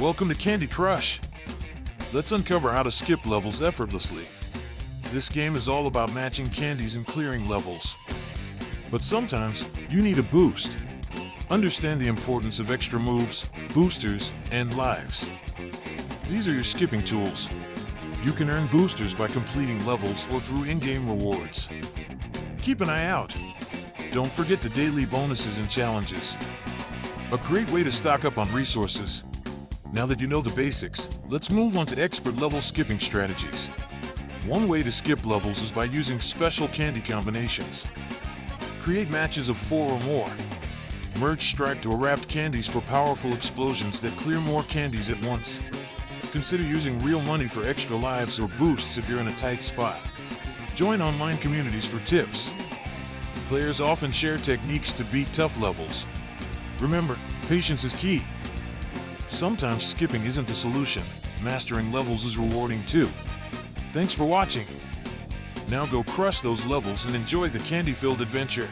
Welcome to Candy Crush. Let's uncover how to skip levels effortlessly. This game is all about matching candies and clearing levels. But sometimes, you need a boost. Understand the importance of extra moves, boosters, and lives. These are your skipping tools. You can earn boosters by completing levels or through in-game rewards. Keep an eye out. Don't forget the daily bonuses and challenges. A great way to stock up on resources. Now that you know the basics, let's move on to expert level skipping strategies. One way to skip levels is by using special candy combinations. Create matches of 4 or more. Merge striped or wrapped candies for powerful explosions that clear more candies at once. Consider using real money for extra lives or boosts if you're in a tight spot. Join online communities for tips. Players often share techniques to beat tough levels. Remember, patience is key. Sometimes skipping isn't the solution. Mastering levels is rewarding too. Thanks for watching. Now go crush those levels and enjoy the candy-filled adventure.